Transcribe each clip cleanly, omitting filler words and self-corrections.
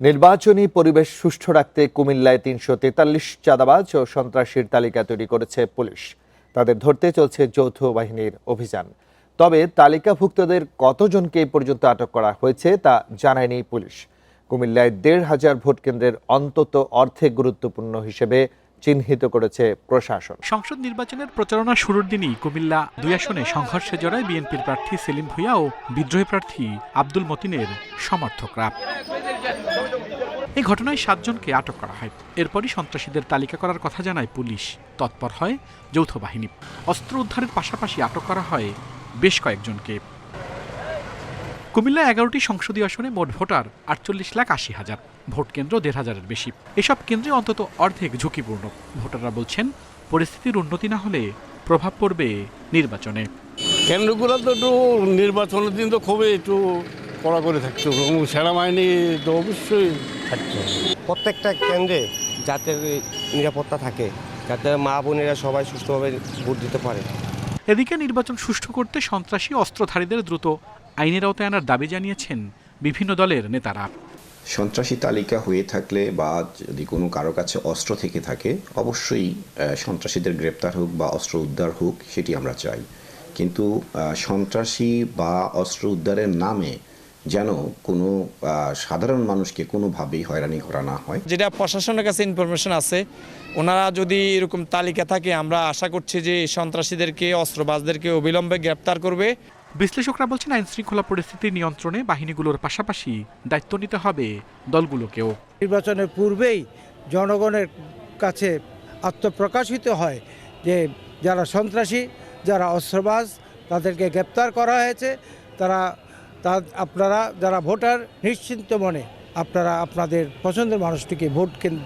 নির্বাচনী পরিবেশ সুষ্ঠু রাখতে কুমিল্লায় ৩৪৩ চাঁদাবাজ ও সন্ত্রাসীর তালিকা তৈরি করেছে পুলিশ। তাদের ধরতে চলছে যৌথ বাহিনীর অভিযান। তবে তালিকাভুক্তদের কতজনকে এই পর্যন্ত আটক করা হয়েছে তা জানায়নি পুলিশ। কুমিল্লায় ১৫০০ ভোট কেন্দ্রের অন্তত অর্ধেক গুরুত্বপূর্ণ হিসেবে চিহ্নিত করেছে প্রশাসন। সংসদ নির্বাচনের প্রচারণা শুরুর দিনই কুমিল্লা ২ আসনে সংঘর্ষে জড়ায় বিএনপির প্রার্থী সেলিম ভূঁইয়া ও বিদ্রোহী প্রার্থী আব্দুল মতিনের সমর্থকরা। এই ঘটনায় ৭ জনকে আটক করা হয়। এরপরই সন্ত্রাসীদের তালিকা করার কথা জানায় পুলিশ। তৎপর হয় যৌথ বাহিনী। অস্ত্র উদ্ধারের পাশাপাশি আটক করা হয় বেশ কয়েকজনকে। কুমিল্লা ১১টি সংসদীয় আসনে মোট ভোটার ৪৮,৮০,০০০, ভোট কেন্দ্র ১,৫০০-এর বেশি। এসব কেন্দ্রে অন্তত অর্ধেক ঝুঁকিপূর্ণ। ভোটাররা বলছেন, পরিস্থিতির উন্নতি না হলে প্রভাব পড়বে নির্বাচনে। কেন্দ্রগুলো তো একটু নির্বাচনের দিন তো খুবই একটু কড়া করে থাকতো এবং সেনাবাহিনী তো অবশ্যই থাকতো। প্রত্যেকটা কেন্দ্রে যাতে নিরাপত্তা থাকে, যাতে মা বোনেরা সবাই সুষ্ঠুভাবে ভোট দিতে পারে। এদিকে নির্বাচন সুষ্ঠু করতে সন্ত্রাসী অস্ত্রধারীদের দ্রুত আইনের আওতায় আনার দাবি জানিয়েছেন বিভিন্ন দলের নেতারা। সন্ত্রাসী তালিকা হয়ে থাকলে বা যদি কোনো কারো কাছে অস্ত্র থেকে থাকে, অবশ্যই সন্ত্রাসীদের গ্রেপ্তার হোক বা অস্ত্র উদ্ধার হোক, সেটি আমরা চাই। কিন্তু সন্ত্রাসী বা অস্ত্র উদ্ধারের নামে যেন কোনো সাধারণ মানুষকে কোনোভাবেই হয়রানি করা না হয়। যেটা প্রশাসনের কাছে ইনফরমেশন আছে, ওনারা যদি এরকম তালিকা থাকে, আমরা আশা করছি যে সন্ত্রাসীদেরকে, অস্ত্রবাজদেরকে অবিলম্বে গ্রেপ্তার করবে। বিশ্লেষকরা বলছেন, আইন শৃঙ্খলা পরিস্থিতি নিয়ন্ত্রণে বাহিনীগুলোর পাশাপাশি দায়িত্ব নিতে হবে দলগুলোকেও। নির্বাচনের পূর্বেই জনগণের কাছে আত্মপ্রকাশিত হয় যে যারা সন্ত্রাসী, যারা অস্ত্রবাজ, তাদেরকে গ্রেপ্তার করা হয়েছে। আপনারা যারা ভোটার, নিশ্চিন্ত মনে আপনারা আপনাদের পছন্দের মানুষটিকে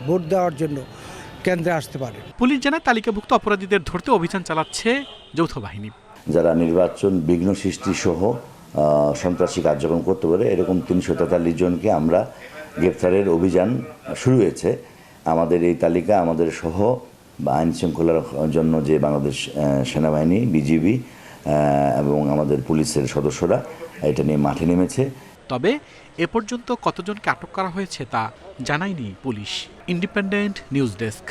ভোট দেওয়ার জন্য কেন্দ্রে আসতে পারে। পুলিশ জানায়, তালিকাভুক্ত অপরাধীদের ধরতে অভিযান চালাচ্ছে যৌথ বাহিনী। যারা নির্বাচন বিঘ্ন সৃষ্টি সহ সন্ত্রাসী কার্যক্রম করতে পারে, এরকম ৩৪৩ জনকে আমরা গ্রেপ্তারের অভিযান শুরু হয়েছে। আমাদের এই তালিকা আমাদের সহ বা আইন শৃঙ্খলার জন্য যে বাংলাদেশ সেনাবাহিনী, বিজিবি এবং আমাদের পুলিশের সদস্যরা এটা নিয়ে মাঠে নেমেছে। তবে এ পর্যন্ত কতজনকে আটক করা হয়েছে তা জানায়নি পুলিশ। Independent news desk.